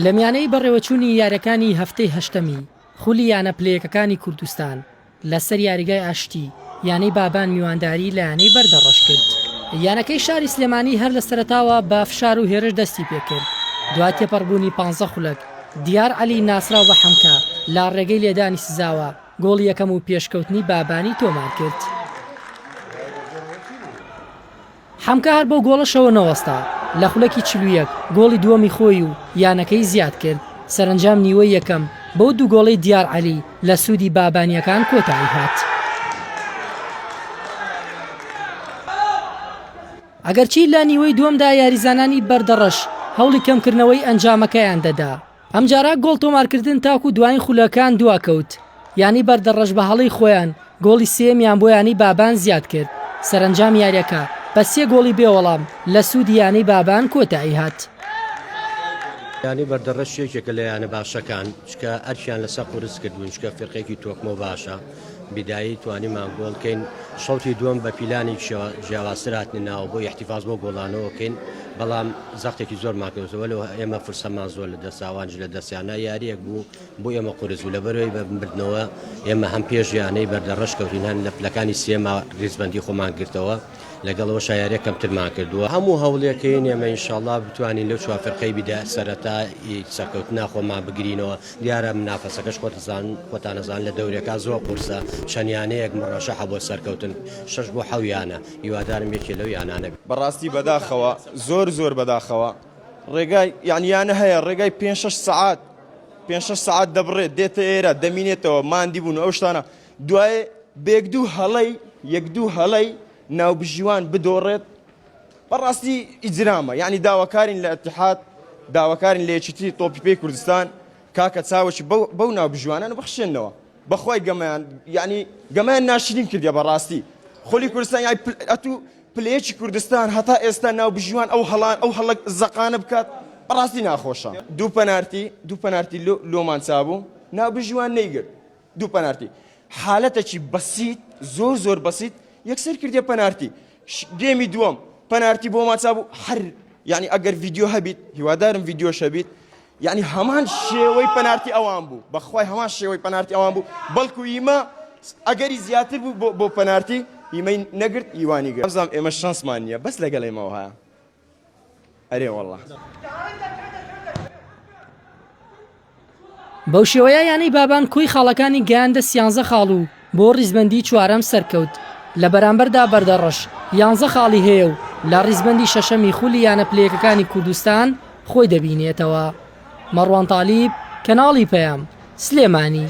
لە میانەی بەڕێوەچوونی یاریەکانی هەفتەی هەشتەمی خولی یانە پلەیەکەکانی کوردستان لەسەر یاریگای ئاشتی یانەی بابان میوانداری لە یانەی بەردەڕەش کرد. یانەکەی شاری سلێمانی هەر لە سەرەتاوە بە فشار و هێرش دەستی پێکرد. دوای تێپەڕبوونی 15 خولەک دیار عەلی ناسراو بە حەمکە لا ڕێگەی لێدانی سزاوە گۆڵی یەکەم و پێشکەوتنی بابانی تۆمار کرد. حەمکە هەر بەو گۆڵەشەوە نەوەستا، لە خولەکی 41 گۆڵی دووەمی خۆی و یانەکەی زیاد کرد. سەرنجام نیوەی یەکەم بەو دوو گۆڵی دیار عەلی لە سوودی بابانیەکان کۆتایی هات. ئەگەرچی لە نیوەی دووەمدا یاریزانانی بەردەڕەش هەوڵی کەمکردنەوەی ئەنجامەکەیان دەدا، ئەمجارە گۆڵ تۆمارکردن تاکو دوایین خولەکان دواکەوت، یانی بەردەڕەش بە هەڵەی خۆیان گۆڵی سێمیان بۆ یانی بابان زیاد کرد. سەرنجام یاریەکە بە 3 گۆڵی بێوەڵام لە سوودی یانەی بابان کۆتایی هات. یانی بەردەڕەش یەکێکە لە یانە باشەکان چکە ئەرچیان لەسەر قورس کردبوون چکە فێرقێکی تۆکمە باشە بیدایی توانیمان گۆڵکەین. شەوتی دووەم بە پیلانی جیاوازتر هاتنە ناوە بۆ احتیفاز بۆ گۆڵانەوەکەین، بەڵام زەختێکی زۆرمان کردەوە لەوە ئێمە فرسەمان زۆر لە دەستاوانج لە دەستیانە یاریەک بوو بۆ ئێمە قورس و لەبەرەوەی بەبردنەوە ئێمە هەم پێش یانەی بەردەڕەش کەوتین هەن لە پلەکانی سێما ریزبەندی خۆمان گرتەوە، لەگەڵەوە شایارە کەمترمان کردووە. هەموو هەوڵێکەکەین ئێمە ئینشاءڵڵا بتوانین لەو چوار فەرقەی بیدا سەرەتا سەرکەوتنا خۆمان بگرینەوە. دیارە منافەسەکەش خۆتانەزان لە دەورێکا زۆر قورسە، چەند یانەیەک مڕەشەحە بۆ سەرکەوتن 6 بۆ 7 یانە، هیوادارم یەکێ لەو یانانە بەڕاستی بەداخەوە زۆر بەداخەوە ڕێگای یانە هەیە ڕێگای 5-6 سعات دەبڕێت دێتە ئێرە دەمینێتەوە ماندی بوون ئەو شتانە دوایێ بێک دوو هەڵەی یەک دوو هەڵەی ناوبژیوان بدۆڕێت. بەڕاستی ئیجرامە، یعنی داواکارین لە ئەتحاد، داواکارین لە یەکێتی تۆپیپەی کوردستان کاکە چاوەشی بەو ناوبژیوانانە بەخشێنەوە بەخوای گەمەیان، یعنی گەمەیان ناشرین کردیە. بەڕاستی خۆلی کوردستان یای ئەتو پلەیەکی کوردستان هەتا ئێستا ناوبژیوان ئەو هەڵە زەقانە بکات، بەڕاستی ناخۆشە. دوو پەنارتی لۆمان چابوو ناوبژیوان نەیگرت، دوو پەنارتی حالەتێکی بەسیت زۆر بەسیت یەکسەر کردێ پەنارتی. گێمی دووەم پەنارتی بۆ ماچا بوو هەر یعنی ئەگەر ڤیدیۆ هەبیت هیوادارم ڤیدیۆش هەبیت، یعنی هەمان شێوەی پەنارتی ئەوان بوو، بەخوای هەمان شێوەی پەنارتی ئەوان بوو، بەڵکو ئیمە ئەگەری زیاتر بوو بۆ پەنارتی ئیمەی نەگرت ئیوانی گرت. ئەمزانام ئێمە شانسمان نییە بەس لەگەڵ ئێمەوە هەیە. ئەرێ وەڵڵا بەو شێوەیە یانەی بابان کۆی خاڵەکانی گەیاندە 13 خاڵ و بۆ ڕیزبەندی 4ەم سەرکەوت. لە بەرامبەردا بەردەڕەش 11 خاڵی هەیە و لە ڕیزبەندی 6ەمی خولی یانە پلەیەکەکانی کوردستان خۆی دەبینێتەوە. مەڕوان تالیب، کەناڵی پەیام، سلێمانی.